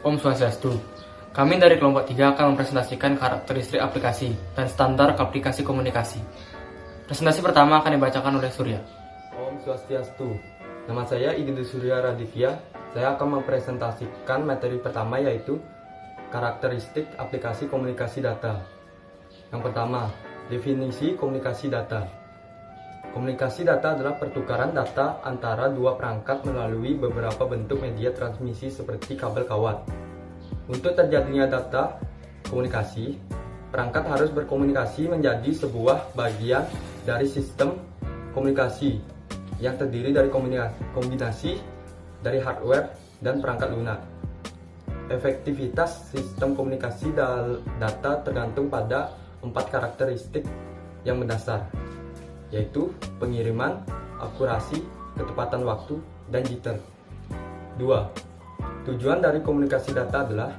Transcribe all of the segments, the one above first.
Om Swastiastu. Kami dari kelompok 3 akan mempresentasikan karakteristik aplikasi dan standar aplikasi komunikasi. Presentasi pertama akan dibacakan oleh Surya. Om Swastiastu. Nama saya Igede Surya Raditya. Saya akan mempresentasikan materi pertama yaitu karakteristik aplikasi komunikasi data. Yang pertama, definisi komunikasi data. Komunikasi data adalah pertukaran data antara dua perangkat melalui beberapa bentuk media transmisi seperti kabel kawat. Untuk terjadinya data komunikasi, perangkat harus berkomunikasi menjadi sebuah bagian dari sistem komunikasi yang terdiri dari kombinasi dari hardware dan perangkat lunak. Efektivitas sistem komunikasi data tergantung pada 4 karakteristik yang mendasar, yaitu pengiriman, akurasi, ketepatan waktu, dan jitter. 2. Tujuan dari komunikasi data adalah: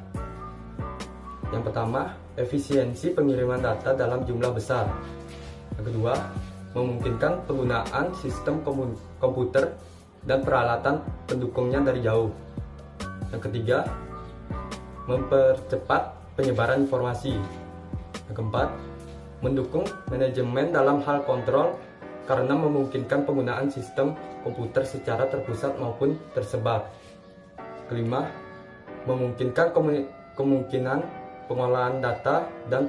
yang pertama, efisiensi pengiriman data dalam jumlah besar. Yang kedua, memungkinkan penggunaan sistem komputer dan peralatan pendukungnya dari jauh. Yang ketiga, mempercepat penyebaran informasi. Yang keempat, mendukung manajemen dalam hal kontrol karena memungkinkan penggunaan sistem komputer secara terpusat maupun tersebar. Kelima, memungkinkan kemungkinan pengolahan data dan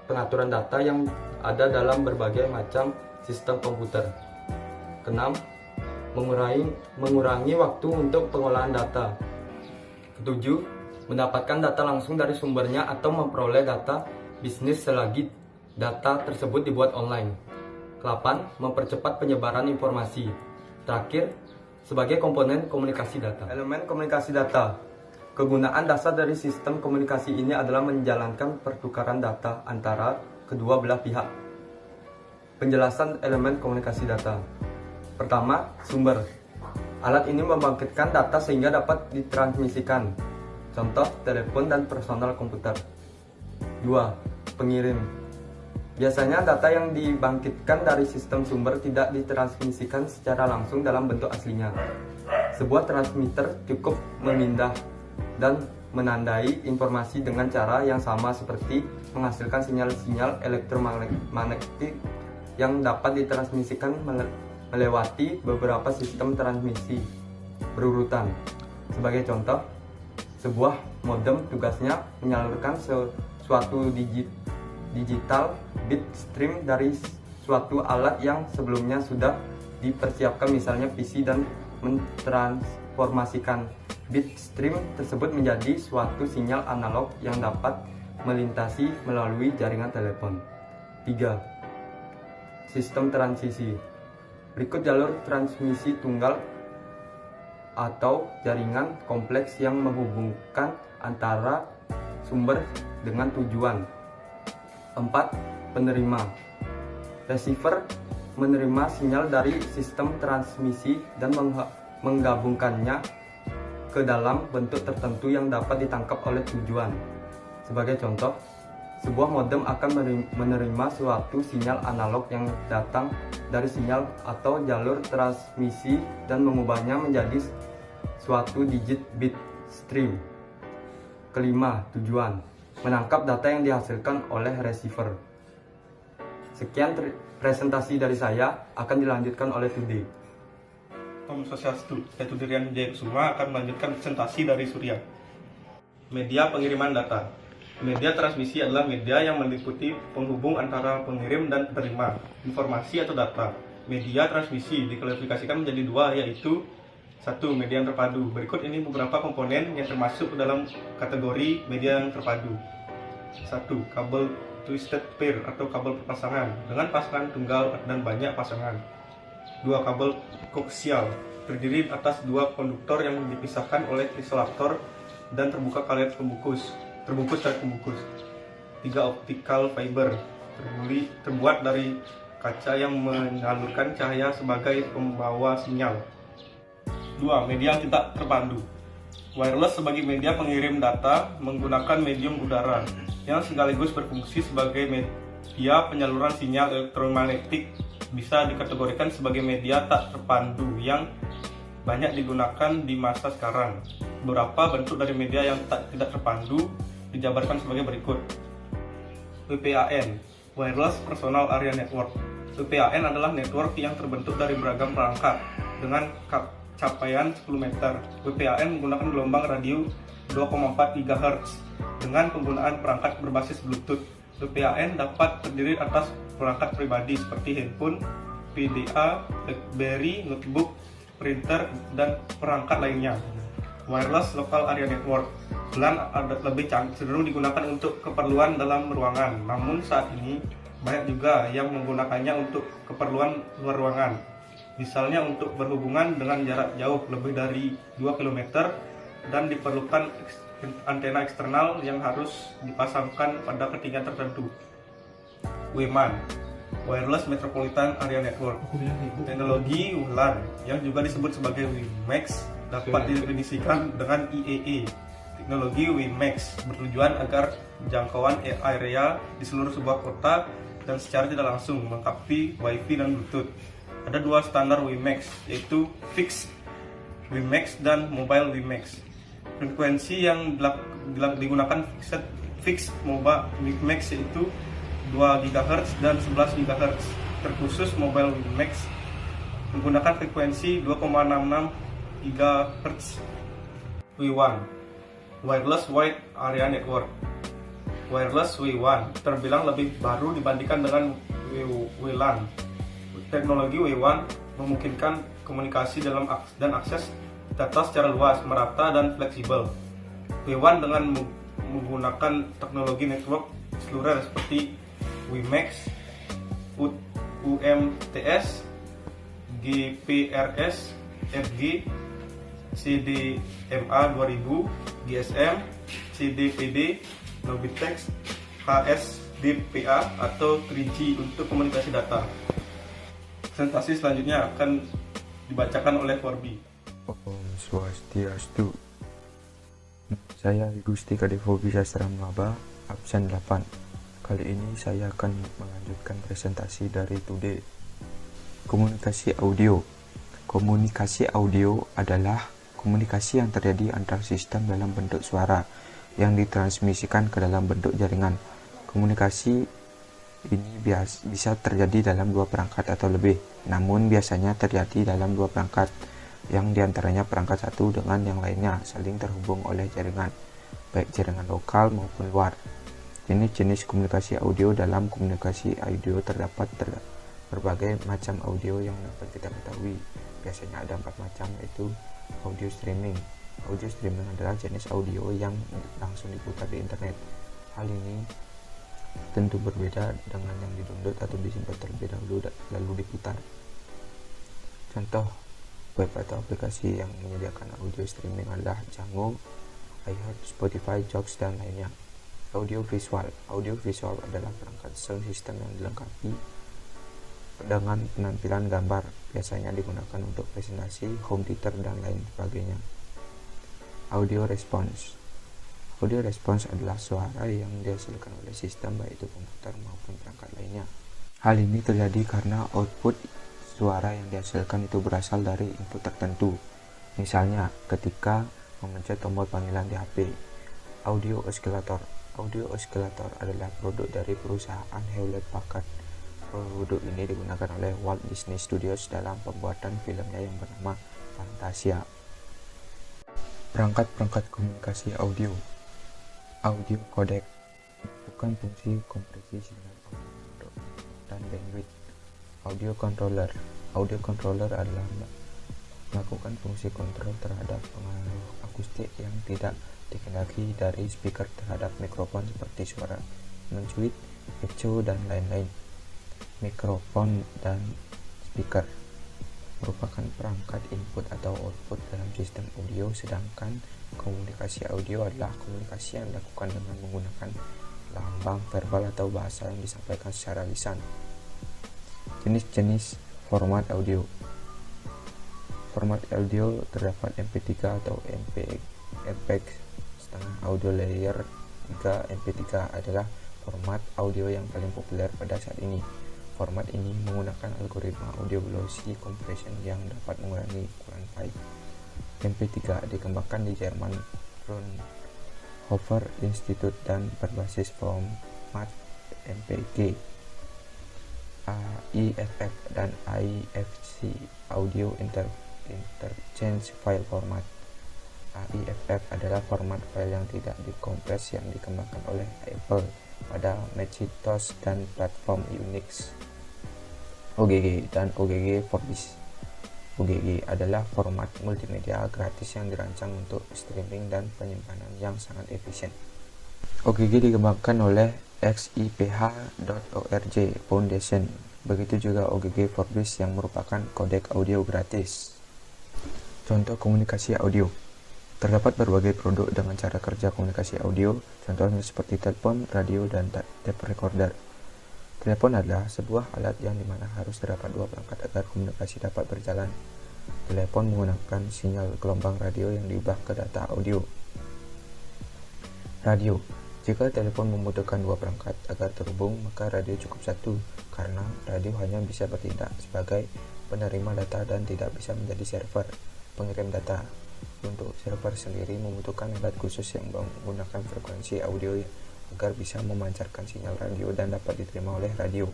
pengaturan data yang ada dalam berbagai macam sistem komputer. Keenam, mengurangi waktu untuk pengolahan data. Ketujuh, mendapatkan data langsung dari sumbernya atau memperoleh data bisnis selagi data tersebut dibuat online. Kelapan, mempercepat penyebaran informasi. Terakhir, sebagai komponen komunikasi data. Elemen komunikasi data. Kegunaan dasar dari sistem komunikasi ini adalah menjalankan pertukaran data antara kedua belah pihak. Penjelasan elemen komunikasi data. Pertama, sumber. Alat ini membangkitkan data sehingga dapat ditransmisikan. Contoh, telepon dan personal komputer. 2. Pengirim. Biasanya data yang dibangkitkan dari sistem sumber tidak ditransmisikan secara langsung dalam bentuk aslinya. Sebuah transmitter cukup memindah dan menandai informasi dengan cara yang sama seperti menghasilkan sinyal-sinyal elektromagnetik yang dapat ditransmisikan melewati beberapa sistem transmisi berurutan. Sebagai contoh, sebuah modem tugasnya menyalurkan suatu digital bit stream dari suatu alat yang sebelumnya sudah dipersiapkan, misalnya PC, dan mentransformasikan bit stream tersebut menjadi suatu sinyal analog yang dapat melintasi melalui jaringan telepon. 3. Sistem transisi. Berikut jalur transmisi tunggal atau jaringan kompleks yang menghubungkan antara sumber dengan tujuan. 4. Penerima. Receiver menerima sinyal dari sistem transmisi dan menggabungkannya ke dalam bentuk tertentu yang dapat ditangkap oleh tujuan. Sebagai contoh, sebuah modem akan menerima suatu sinyal analog yang datang dari sinyal atau jalur transmisi dan mengubahnya menjadi suatu digit bit stream. Kelima, tujuan. Menangkap data yang dihasilkan oleh receiver. Sekian presentasi dari saya, akan dilanjutkan oleh Tudi. Om Swastiastu. Saya Tudirian Jayakusuma akan melanjutkan presentasi dari Surya. Media pengiriman data. Media transmisi adalah media yang meliputi penghubung antara pengirim dan penerima informasi atau data. Media transmisi diklasifikasikan menjadi 2, yaitu 1. Media yang terpadu. Berikut ini beberapa komponen yang termasuk dalam kategori media yang terpadu. 1. Kabel twisted pair atau kabel pasangan dengan pasangan tunggal dan banyak pasangan. 2. Kabel koaksial terdiri atas 2 konduktor yang dipisahkan oleh isolator dan terbungkus dari pembungkus. 3. Optical fiber terbuat dari kaca yang menyalurkan cahaya sebagai pembawa sinyal. 2. Media tidak terpadu. Wireless sebagai media pengirim data menggunakan medium udara yang sekaligus berfungsi sebagai media penyaluran sinyal elektromagnetik, bisa dikategorikan sebagai media tak terpadu yang banyak digunakan di masa sekarang. Beberapa bentuk dari media yang tidak terpandu dijabarkan sebagai berikut. WPAN, Wireless Personal Area Network. WPAN adalah network yang terbentuk dari beragam perangkat dengan capaian 10 meter. WPAN menggunakan gelombang radio 2,4 GHz dengan penggunaan perangkat berbasis Bluetooth. WPAN dapat terdiri atas perangkat pribadi seperti handphone, PDA, BlackBerry, notebook, printer, dan perangkat lainnya. Wireless Local Area Network WLAN lebih cenderung digunakan untuk keperluan dalam ruangan, namun saat ini banyak juga yang menggunakannya untuk keperluan luar ruangan. Misalnya untuk berhubungan dengan jarak jauh lebih dari 2 km dan diperlukan antena eksternal yang harus dipasangkan pada ketinggian tertentu. WMAN, Wireless Metropolitan Area Network. Teknologi WLAN yang juga disebut sebagai WiMAX dapat didefinisikan dengan IEE. Teknologi WiMAX bertujuan agar jangkauan area di seluruh sebuah kota dan secara tidak langsung melengkapi Wi-Fi dan Bluetooth. Ada dua standar WiMAX, yaitu Fixed WiMAX dan Mobile WiMAX. Frekuensi yang digunakan Fixed Mobile WiMAX yaitu 2 GHz dan 11 GHz. Terkhusus Mobile WiMAX menggunakan frekuensi 2,66 GHz. WiWAN, Wireless Wide Area Network. Wireless WiWAN terbilang lebih baru dibandingkan dengan WLAN. Teknologi WiWAN memungkinkan komunikasi dan akses data secara luas, merata, dan fleksibel. WiWAN dengan menggunakan teknologi network seluler seperti WiMAX, UMTS, GPRS, FG, CDMA 2000, GSM, CDPD, Nobitex, HSDPA atau 3G untuk komunikasi data. Presentasi selanjutnya akan dibacakan oleh Forbi. Om Swastiastu. Saya Gusti Kadevobi Sastra Maba, absen 8. Kali ini saya akan melanjutkan presentasi dari Today. Komunikasi audio. Komunikasi audio adalah komunikasi yang terjadi antara sistem dalam bentuk suara yang ditransmisikan ke dalam bentuk jaringan. Komunikasi ini bisa terjadi dalam dua perangkat atau lebih, namun biasanya terjadi dalam dua perangkat, yang diantaranya perangkat satu dengan yang lainnya saling terhubung oleh jaringan, baik jaringan lokal maupun luar. Jenis-jenis komunikasi audio. Dalam komunikasi audio terdapat berbagai macam audio yang dapat kita ketahui. Biasanya ada 4 macam, yaitu audio streaming. Audio streaming adalah jenis audio yang langsung diputar di internet. Hal ini tentu berbeda dengan yang di-download atau disimpan terlebih dahulu lalu diputar. Contoh web atau aplikasi yang menyediakan audio streaming adalah Django, iHeart, Spotify, Joox, dan lainnya. Audio visual. Audio visual adalah perangkat sound system yang dilengkapi dengan penampilan gambar, biasanya digunakan untuk presentasi, home theater, dan lain sebagainya. Audio response. Audio response adalah suara yang dihasilkan oleh sistem, baik itu komputer maupun perangkat lainnya. Hal ini terjadi karena output suara yang dihasilkan itu berasal dari input tertentu. Misalnya, ketika memencet tombol panggilan di HP. Audio oscillator. Audio oscillator adalah produk dari perusahaan Hewlett Packard. Produk ini digunakan oleh Walt Disney Studios dalam pembuatan filmnya yang bernama Fantasia. Perangkat-perangkat komunikasi audio. Audio codec bukan fungsi kompresi sinyal audio dan bandwidth. Audio controller. Audio controller adalah melakukan fungsi kontrol terhadap pengaruh akustik yang tidak dikendaki dari speaker terhadap mikrofon seperti suara mencuit, echo, dan lain-lain. Mikrofon dan speaker merupakan perangkat input atau output dalam sistem audio, sedangkan komunikasi audio adalah komunikasi yang dilakukan dengan menggunakan lambang verbal atau bahasa yang disampaikan secara lisan. Jenis-jenis format audio. Format audio terdapat MP3 atau MPEG setengah, audio layer 3. MP3 adalah format audio yang paling populer pada saat ini. Format ini menggunakan algoritma audio velocity compression yang dapat mengurangi ukuran file. MP3 dikembangkan di Jerman Fraunhofer Institute dan berbasis format MPG, AIFF, dan AIFC Audio Interchange File Format. AIFF adalah format file yang tidak dikompres yang dikembangkan oleh Apple pada Macintosh dan platform Unix. OGG dan OGG Vorbis. OGG adalah format multimedia gratis yang dirancang untuk streaming dan penyimpanan yang sangat efisien. OGG dikembangkan oleh xiph.org Foundation. Begitu juga OGG Vorbis yang merupakan kodek audio gratis. Contoh komunikasi audio. Terdapat berbagai produk dengan cara kerja komunikasi audio, contohnya seperti telepon, radio, dan tape recorder. Telepon adalah sebuah alat yang dimana harus terdapat dua perangkat agar komunikasi dapat berjalan. Telepon menggunakan sinyal gelombang radio yang diubah ke data audio. Radio. Jika telepon membutuhkan dua perangkat agar terhubung, maka radio cukup satu, karena radio hanya bisa bertindak sebagai penerima data dan tidak bisa menjadi server pengirim data. Untuk server sendiri membutuhkan alat khusus yang menggunakan frekuensi audio agar bisa memancarkan sinyal radio dan dapat diterima oleh radio.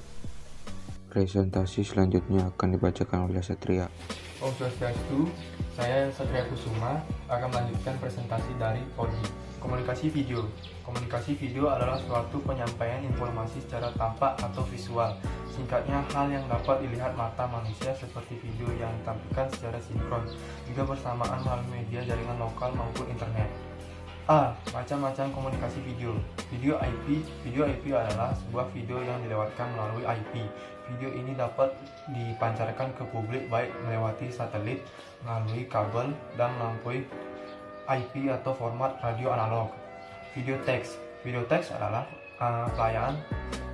Presentasi selanjutnya akan dibacakan oleh Satria. Om Swastiastu, saya Satria Kusuma akan melanjutkan presentasi dari PODI. Komunikasi video. Komunikasi video adalah suatu penyampaian informasi secara tampak atau visual. Singkatnya, hal yang dapat dilihat mata manusia seperti video yang ditampilkan secara sinkron, juga bersamaan melalui media jaringan lokal maupun internet. A. Macam-macam komunikasi video. Video IP. Video IP adalah sebuah video yang dilewatkan melalui IP. Video ini dapat dipancarkan ke publik baik melewati satelit, melalui kabel, dan melalui IP atau format radio analog. Video teks. Video teks adalah pelayanan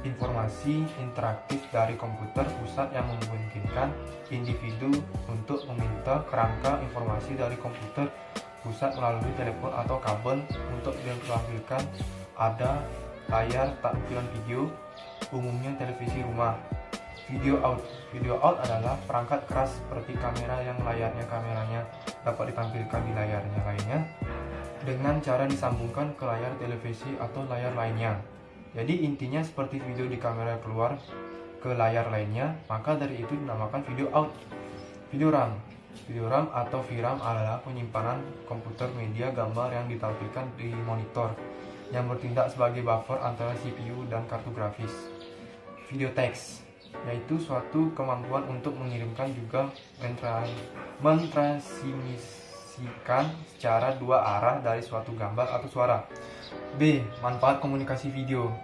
informasi interaktif dari komputer pusat yang memungkinkan individu untuk meminta kerangka informasi dari komputer pusat melalui telepon atau kabel untuk ditampilkan ada layar tampilan video, umumnya televisi rumah. Video out. Video out adalah perangkat keras seperti kamera yang kameranya dapat ditampilkan di layarnya lainnya dengan cara disambungkan ke layar televisi atau layar lainnya. Jadi intinya seperti video di kamera keluar ke layar lainnya, maka dari itu dinamakan video out. Video RAM. Video RAM atau VRAM adalah penyimpanan komputer media gambar yang ditampilkan di monitor yang bertindak sebagai buffer antara CPU dan kartu grafis. Video teks, yaitu suatu kemampuan untuk mengirimkan juga mentransmisikan secara dua arah dari suatu gambar atau suara. B. Manfaat komunikasi video.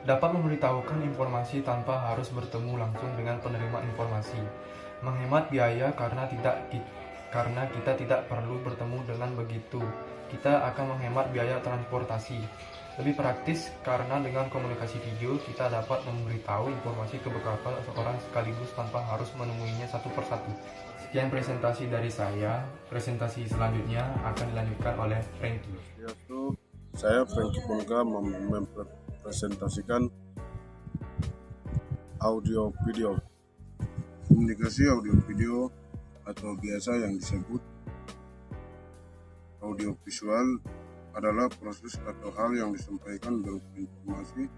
Dapat memberitahukan informasi tanpa harus bertemu langsung dengan penerima informasi. Menghemat biaya karena kita tidak perlu bertemu dengan begitu. Kita akan menghemat biaya transportasi. Lebih praktis karena dengan komunikasi video kita dapat memberitahu informasi ke beberapa orang sekaligus tanpa harus menemuinya satu persatu. Sekian presentasi dari saya. Presentasi selanjutnya akan dilanjutkan oleh Frankie. Saya Frankie Pongka mempresentasikan audio video. Komunikasi audio video atau biasa yang disebut audio visual adalah proses atau hal yang disampaikan berupa informasi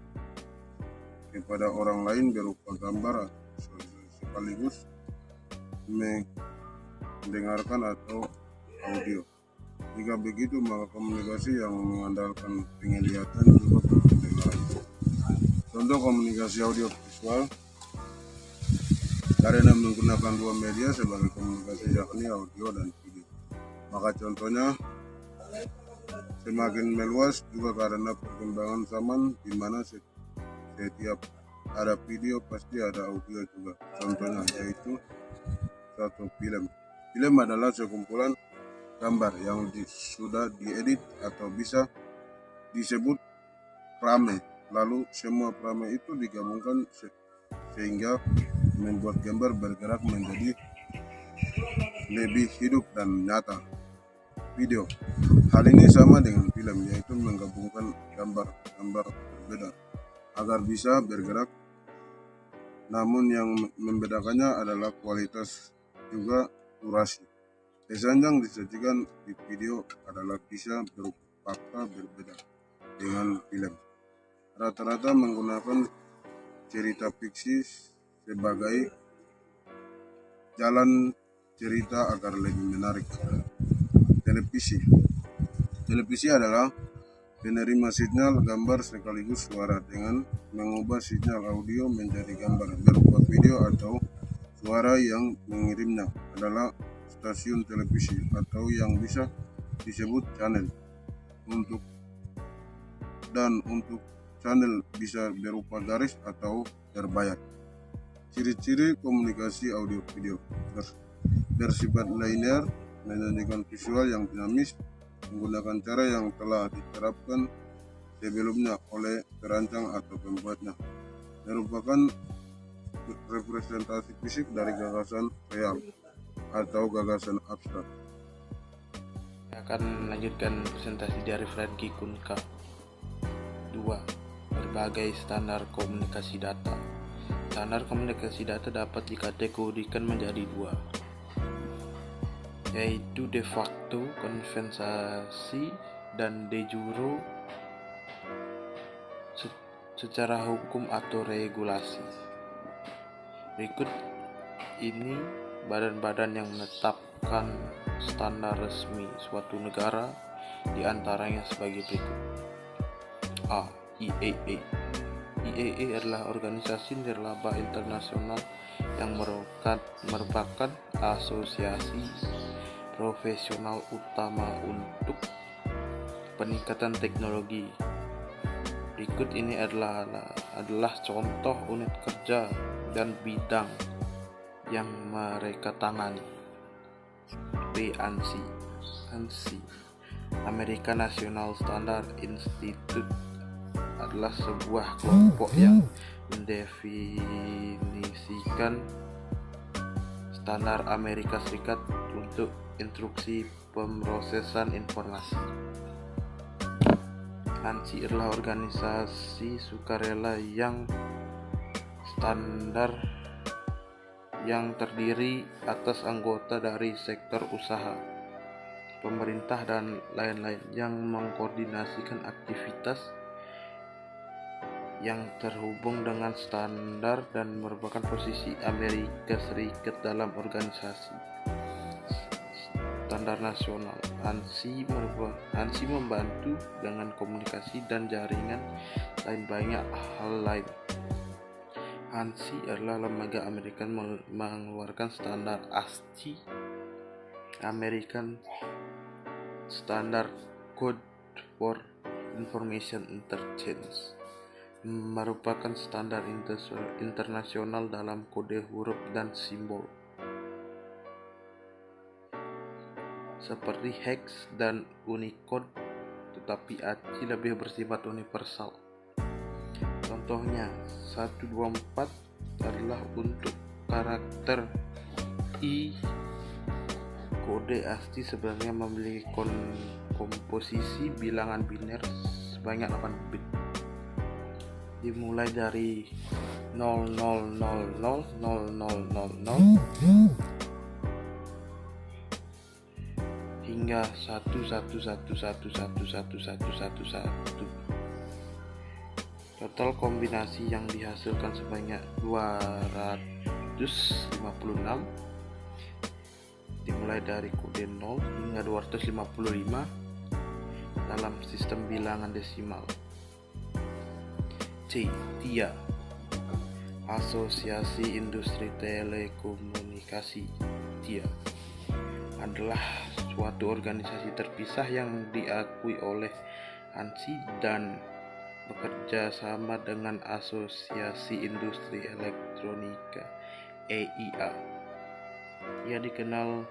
kepada orang lain berupa gambar sekaligus mendengarkan atau audio. Jika begitu, maka komunikasi yang mengandalkan penglihatan juga pendengaran. Contoh komunikasi audio visual karena menggunakan dua media sebagai komunikasi, yakni audio dan video. Maka contohnya semakin meluas juga karena perkembangan zaman di mana setiap ada video pasti ada audio juga. Contohnya yaitu satu film. Film adalah sekumpulan gambar yang sudah diedit atau bisa disebut frame. Lalu semua frame itu digabungkan sehingga membuat gambar bergerak menjadi lebih hidup dan nyata. Video. Hal ini sama dengan film, yaitu menggabungkan gambar-gambar berbeda agar bisa bergerak namun yang membedakannya adalah kualitas juga durasi. Pesan yang disajikan di video adalah bisa berupa fakta berbeda dengan film. Rata-rata menggunakan cerita fiksi sebagai jalan cerita agar lebih menarik. Televisi adalah penerima sinyal gambar sekaligus suara dengan mengubah sinyal audio menjadi gambar berupa video atau suara. Yang mengirimnya adalah stasiun televisi atau yang bisa disebut channel. Untuk channel bisa berupa garis atau berbayar. Ciri-ciri komunikasi audio video bersifat linear, menyajikan visual yang dinamis, menggunakan cara yang telah diterapkan sebelumnya oleh perancang atau pembuatnya, merupakan representasi fisik dari gagasan real atau gagasan abstrak. Saya akan melanjutkan presentasi dari Frankie Kunka. 2. Berbagai standar komunikasi data. Standar komunikasi data dapat dikategorikan menjadi 2, yaitu de facto, konvensi, dan de jure secara hukum atau regulasi. Berikut ini badan-badan yang menetapkan standar resmi suatu negara, di antaranya sebagai berikut. A. IAEA. IAEA adalah organisasi nirlaba internasional yang merupakan asosiasi profesional utama untuk peningkatan teknologi. Berikut ini adalah contoh unit kerja dan bidang yang mereka tangani. B. ANSI. American National Standard Institute adalah sebuah kelompok yang mendefinisikan standar Amerika Serikat untuk instruksi pemrosesan informasi. ANSI adalah organisasi sukarela yang standar yang terdiri atas anggota dari sektor usaha, pemerintah, dan lain-lain yang mengkoordinasikan aktivitas yang terhubung dengan standar dan merupakan posisi Amerika Serikat dalam organisasi standar nasional. ANSI membantu dengan komunikasi dan jaringan lain banyak hal lain. ANSI adalah lembaga Amerika mengeluarkan standar ASCII, American Standard Code for Information Interchange, merupakan standar internasional dalam kode huruf dan simbol seperti hex dan Unicode, tetapi ASCII lebih bersifat universal. Contohnya 124 adalah untuk karakter I. Kode ASCII sebenarnya memiliki komposisi bilangan biner sebanyak 8 bit, dimulai dari 00000000 hingga 1111111111. Total kombinasi yang dihasilkan sebanyak 256, dimulai dari kode 0 hingga 255 dalam sistem bilangan desimal. C. TIA, Asosiasi Industri Telekomunikasi. TIA adalah suatu organisasi terpisah yang diakui oleh ANSI dan bekerja sama dengan Asosiasi Industri Elektronika EIA. Ia dikenal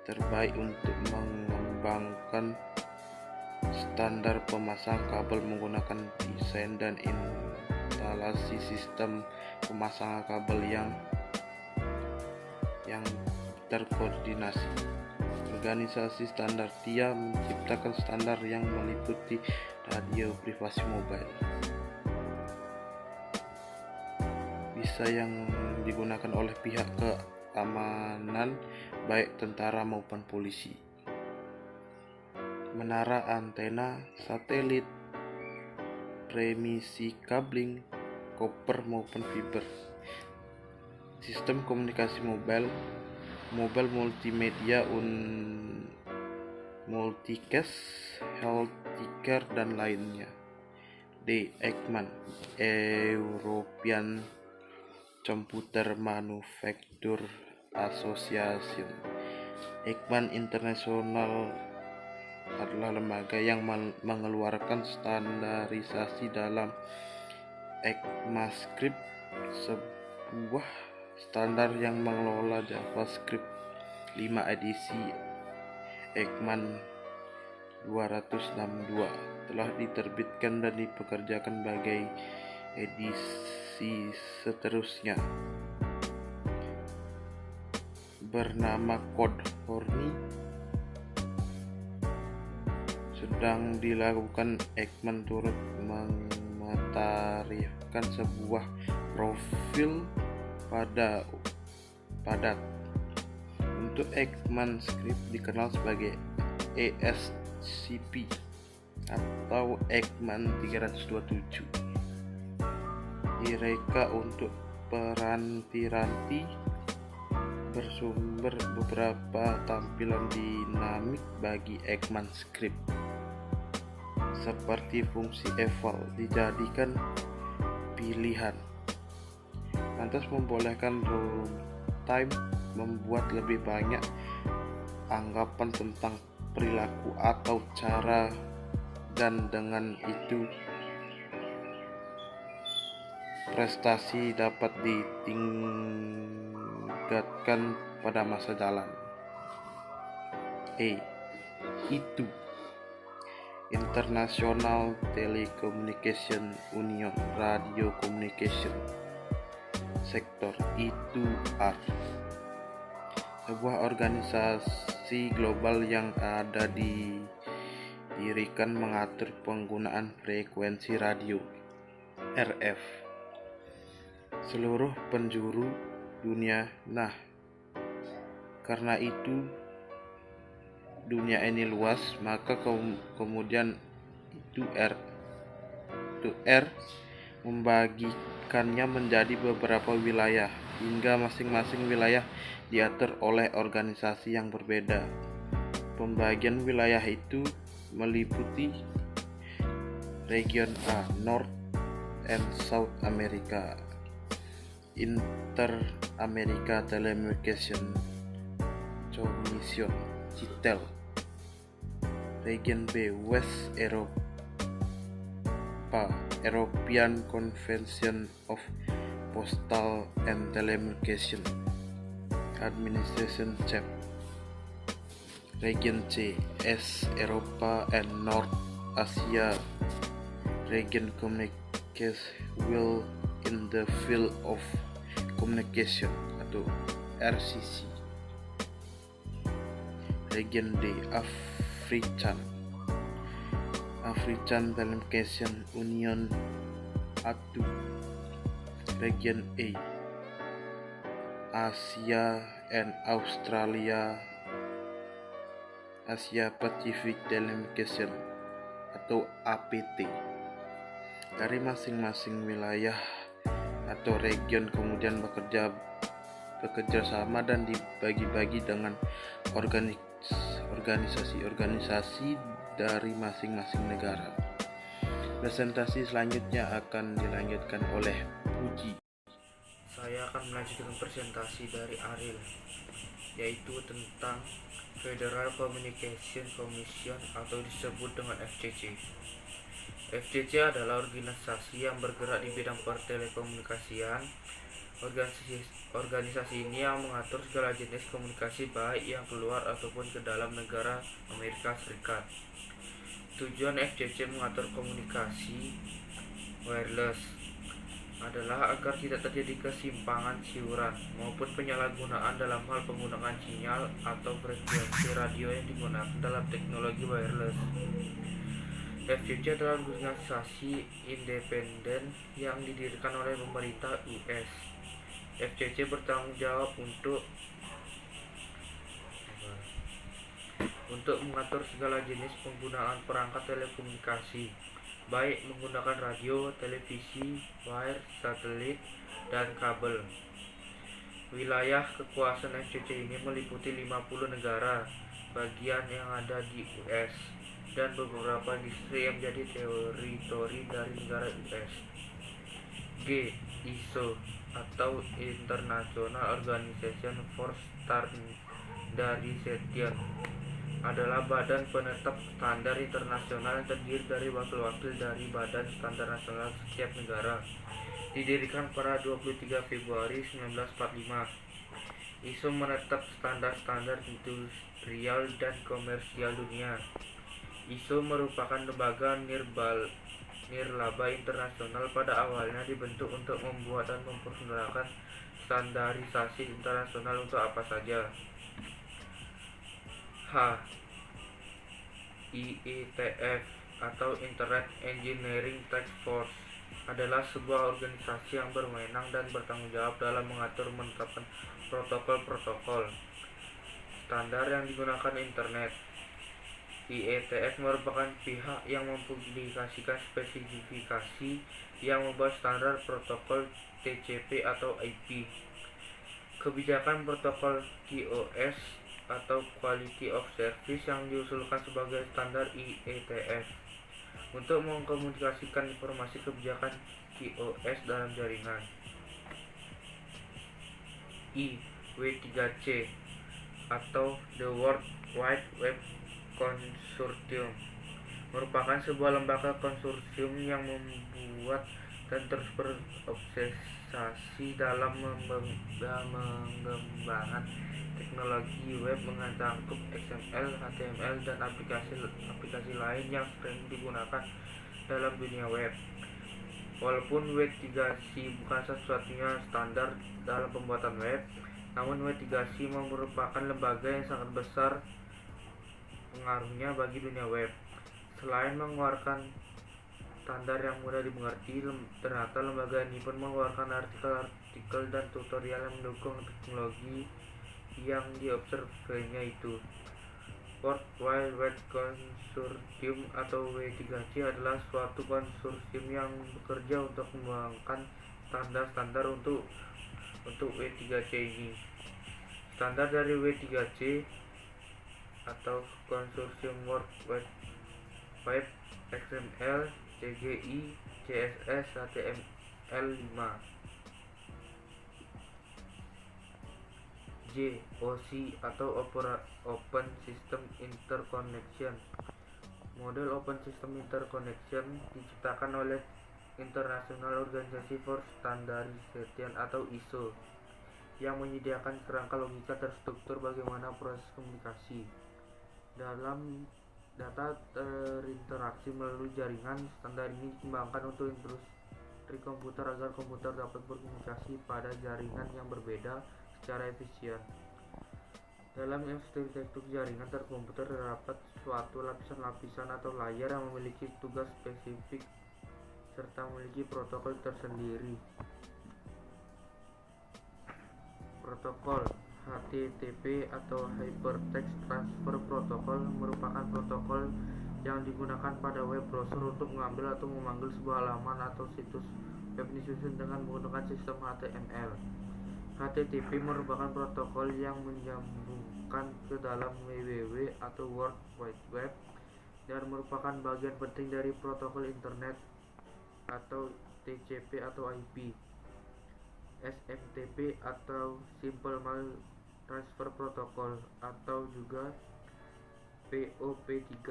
terbaik untuk mengembangkan standar pemasang kabel menggunakan desain dan instalasi sistem pemasangan kabel yang terkoordinasi. Organisasi standar TIA menciptakan standar yang meliputi radio privasi mobile, bisa yang digunakan oleh pihak keamanan baik tentara maupun polisi. Menara antena satelit, premisi kabling, koper maupun fiber. Sistem komunikasi mobile multimedia, multicast, healthcare dan lainnya. D. ECMAN, European Computer Manufacture Association. ECMAN International adalah lembaga yang mengeluarkan standarisasi dalam ECMAScript, sebuah standar yang mengelola JavaScript. 5 edisi ECMAN 262 telah diterbitkan dan dipekerjakan sebagai edisi seterusnya. Bernama Code Horny sedang dilakukan. ECMAN turut mengtarifkan sebuah profil padat. Untuk ECMAScript dikenal sebagai ESCP atau ECMAN 327. Direka untuk peranti-ranti bersumber beberapa tampilan dinamik bagi ECMAScript, seperti fungsi eval dijadikan pilihan. Lantas membolehkan runtime membuat lebih banyak anggapan tentang perilaku atau cara, dan dengan itu prestasi dapat ditingkatkan pada masa jalan. Itu International Telecommunication Union Radio Communication Sector, I2R, sebuah organisasi global yang ada didirikan mengatur penggunaan frekuensi radio RF seluruh penjuru dunia. Nah, karena itu dunia ini luas, maka kemudian I2R membagikannya menjadi beberapa wilayah, hingga masing-masing wilayah diatur oleh organisasi yang berbeda. Pembagian wilayah itu meliputi region A, North and South America, Inter-America Telecommunication Commission, CITEL. Region B, West Europa, European Convention of Postal and Telecommunication Administration, CEP. Region C, East Europa and North Asia, Region Communications will in the Field of Communication atau RCC. Region D, African Telecommunication Union ATU. Region A, Asia and Australia, Asia Pacific Telecommunication atau APT. Dari masing-masing wilayah atau region kemudian bekerja sama dan dibagi-bagi dengan organisasi-organisasi dari masing-masing negara. Presentasi selanjutnya akan dilanjutkan oleh Puji. Saya akan melanjutkan presentasi dari Ariel, yaitu tentang Federal Communication Commission atau disebut dengan FCC. FCC adalah organisasi yang bergerak di bidang pertelekomunikasian. Organisasi ini yang mengatur segala jenis komunikasi baik yang keluar ataupun ke dalam negara Amerika Serikat. Tujuan FCC mengatur komunikasi wireless adalah agar tidak terjadi kesimpangan siuran maupun penyalahgunaan dalam hal penggunaan sinyal atau frekuensi radio yang digunakan dalam teknologi wireless. FCC adalah organisasi independen yang didirikan oleh pemerintah US FCC bertanggung jawab untuk mengatur segala jenis penggunaan perangkat telekomunikasi, baik menggunakan radio, televisi, wire, satelit, dan kabel. Wilayah kekuasaan FCC ini meliputi 50 negara bagian yang ada di US dan beberapa distrik yang menjadi teritori dari negara US. G. ISO atau International Organization for Standardization adalah badan penetap standar internasional yang terdiri dari wakil-wakil dari badan standar nasional setiap negara. Didirikan pada 23 Februari 1945, ISO menetap standar-standar industrial dan komersial dunia. ISO merupakan lembaga nirlaba internasional, pada awalnya dibentuk untuk membuat dan memperkenalkan standarisasi internasional untuk apa saja. H. IETF atau Internet Engineering Task Force adalah sebuah organisasi yang berwenang dan bertanggung jawab dalam mengatur menetapkan protokol-protokol standar yang digunakan internet. IETF merupakan pihak yang mempublikasikan spesifikasi yang membuat standar protokol TCP atau IP. Kebijakan protokol QoS atau Quality of Service yang diusulkan sebagai standar IETF untuk mengkomunikasikan informasi kebijakan QoS dalam jaringan. I. W3C atau The World Wide Web Consortium merupakan sebuah lembaga konsorsium yang membuat dan terus berobsesi dalam mengembangkan teknologi web mencakup XML, HTML, dan aplikasi lain yang sering digunakan dalam dunia web. Walaupun W3C bukan satu-satunya standar dalam pembuatan web, namun W3C merupakan lembaga yang sangat besar pengaruhnya bagi dunia web. Selain mengeluarkan standar yang mudah dimengerti, ternyata lembaga ini pun mengeluarkan artikel-artikel dan tutorial yang mendukung teknologi yang diobservasinya itu. World Wide Web Consortium atau W3C adalah suatu konsorsium yang bekerja untuk mengembangkan standar-standar untuk W3C ini. Standar dari W3C atau konsorsium World Wide Web XML, CGI, CSS, HTML5. J. OSI atau Open System Interconnection. Model Open System Interconnection diciptakan oleh International Organization for Standardization atau ISO yang menyediakan kerangka logika terstruktur bagaimana proses komunikasi dalam data terinteraksi melalui jaringan. Standar ini dikembangkan untuk industri komputer agar komputer dapat berkomunikasi pada jaringan yang berbeda secara efisien. Dalam arsitektur jaringan terkomputer terdapat suatu lapisan-lapisan atau layer yang memiliki tugas spesifik serta memiliki protokol tersendiri. Protokol HTTP atau Hypertext Transfer Protocol merupakan protokol yang digunakan pada web browser untuk mengambil atau memanggil sebuah halaman atau situs web disusun dengan menggunakan sistem HTML. HTTP merupakan protokol yang menyambungkan ke dalam WWW atau World Wide Web dan merupakan bagian penting dari protokol internet atau TCP atau IP. SMTP atau Simple Mail Transfer Protocol atau juga POP3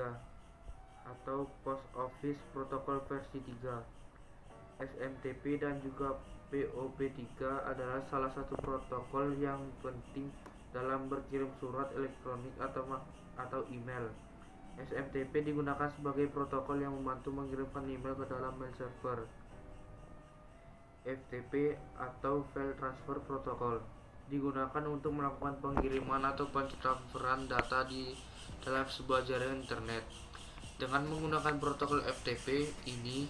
atau Post Office Protocol versi 3. SMTP dan juga POP3 adalah salah satu protokol yang penting dalam berkirim surat elektronik atau email. SMTP digunakan sebagai protokol yang membantu mengirimkan email ke dalam mail server. FTP atau File Transfer Protocol digunakan untuk melakukan pengiriman atau pentransferan data di dalam sebuah jaringan internet. Dengan menggunakan protokol FTP ini,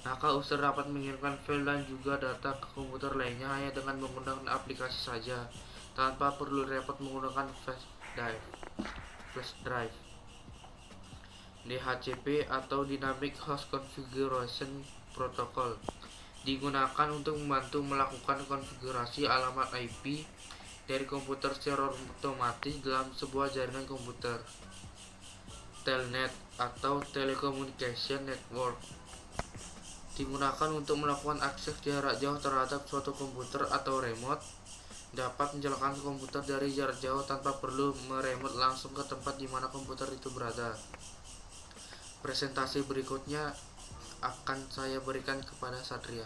Maka user dapat mengirimkan file dan juga data ke komputer lainnya hanya dengan menggunakan aplikasi saja, tanpa perlu repot menggunakan flash drive. DHCP atau Dynamic Host Configuration Protocol digunakan untuk membantu melakukan konfigurasi alamat IP dari komputer secara otomatis dalam sebuah jaringan komputer. Telnet atau Telecommunication Network digunakan untuk melakukan akses jarak jauh terhadap suatu komputer atau remote, dapat menjalankan komputer dari jarak jauh tanpa perlu meremote langsung ke tempat di mana komputer itu berada. Presentasi berikutnya akan saya berikan kepada Satria.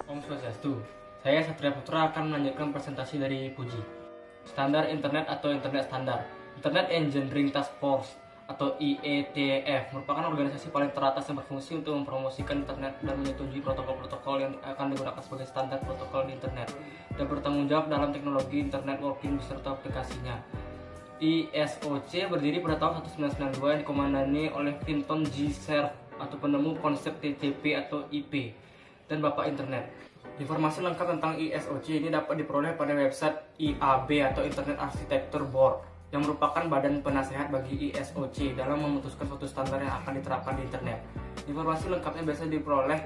Om Swastiastu, saya Satria Putra akan melanjutkan presentasi dari Puji. Standar Internet atau Internet Standar. Internet Engineering Task Force atau IETF merupakan organisasi paling teratas yang berfungsi untuk mempromosikan internet dan menyetujui protokol-protokol yang akan digunakan sebagai standar protokol di internet dan bertanggung jawab dalam teknologi internet working beserta aplikasinya. ISOC berdiri pada tahun 1992 yang dikomandani oleh Vinton G. Cerf atau penemu konsep TCP atau IP dan Bapak Internet. Informasi lengkap tentang ISOC ini dapat diperoleh pada website IAB atau Internet Architecture Board yang merupakan badan penasehat bagi ISOC dalam memutuskan suatu standar yang akan diterapkan di internet. Informasi lengkapnya biasa diperoleh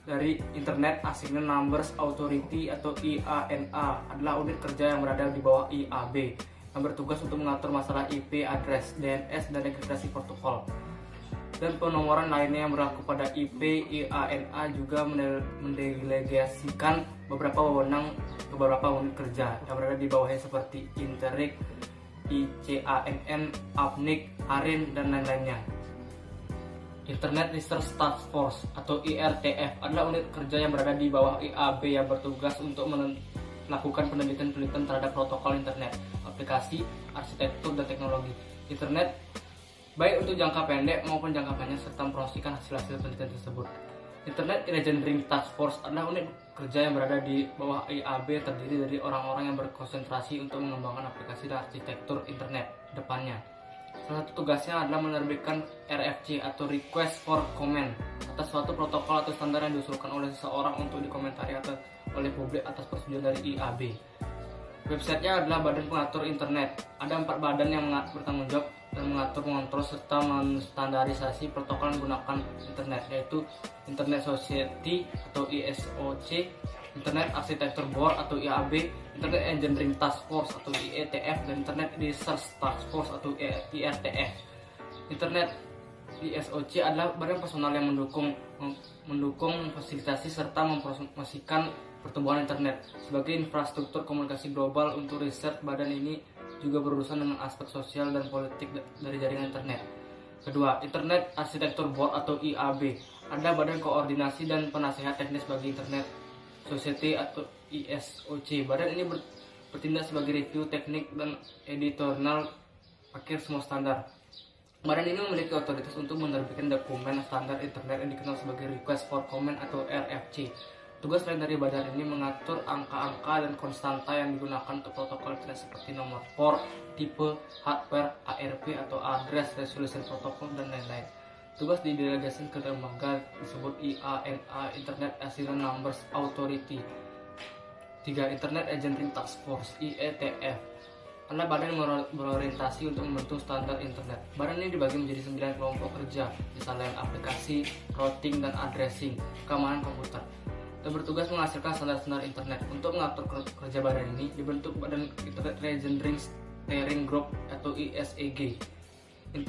dari Internet Assigned Numbers Authority atau IANA, adalah unit kerja yang berada di bawah IAB yang bertugas untuk mengatur masalah IP address, DNS, dan enkripsi protokol. Dan penomoran lainnya yang berlaku pada IP, IANA juga mendelegasikan beberapa wewenang ke beberapa unit kerja yang berada di bawahnya seperti Interik, ICANN, APNIC, ARIN, dan lain-lainnya. Internet Research Task Force atau IRTF adalah unit kerja yang berada di bawah IAB yang bertugas untuk melakukan penelitian-penelitian terhadap protokol internet, aplikasi, arsitektur, dan teknologi internet, baik untuk jangka pendek maupun jangka panjang, serta mempromosikan hasil-hasil penelitian tersebut. Internet Engineering Task Force adalah unit kerja yang berada di bawah IAB, terdiri dari orang-orang yang berkonsentrasi untuk mengembangkan aplikasi dan arsitektur internet depannya. Salah satu tugasnya adalah menerbitkan RFC atau Request for Comment atas suatu protokol atau standar yang diusulkan oleh seseorang untuk dikomentari atau oleh publik atas persetujuan dari IAB. Websitenya adalah Badan Pengatur Internet. Ada 4 badan yang bertanggung jawab dan mengatur, mengontrol, serta menstandarisasi protokol yang menggunakan internet, yaitu Internet Society atau ISOC, Internet Architecture Board atau IAB, Internet Engineering Task Force atau IETF, dan Internet Research Task Force atau IRTF. Internet ISOC adalah badan personal yang mendukung fasilitasi serta mempromosikan pertumbuhan internet sebagai infrastruktur komunikasi global. Untuk riset, badan ini juga berurusan dengan aspek sosial dan politik dari jaringan internet. Kedua, Internet Architecture Board atau IAB adalah badan koordinasi dan penasehat teknis bagi Internet Society atau ISOC. Badan ini bertindak sebagai review teknik dan editorial akhir semua standar. Badan ini memiliki otoritas untuk menerbitkan dokumen standar internet yang dikenal sebagai Request for Comment atau RFC. Tugas lain dari badan ini mengatur angka-angka dan konstanta yang digunakan untuk protokol internet seperti nomor port, tipe, hardware, ARP atau address resolution protokol, dan lain-lain. Tugas didelegasikan ke lembaga disebut IANA, Internet Assigned Numbers Authority. 3. Internet Engineering Task Force (IETF) adalah badan yang berorientasi untuk membentuk standar internet. Badan ini dibagi menjadi 9 kelompok kerja, misalnya aplikasi, routing, dan addressing, keamanan komputer, dan bertugas menghasilkan standar-standar internet. Untuk mengatur kerja badan ini dibentuk Badan Internet Engineering Steering Group atau ISEG. 4.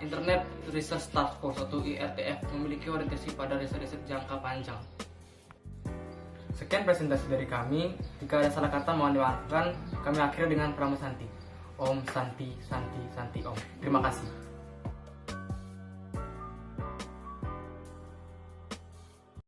Internet Research Task Force atau IRTF memiliki orientasi pada riset-riset jangka panjang. Sekian presentasi dari kami. Jika ada salah kata mohon dimaafkan. Kami akhiri dengan Pranama Santi. Om Santi Santi Santi Om. Terima kasih.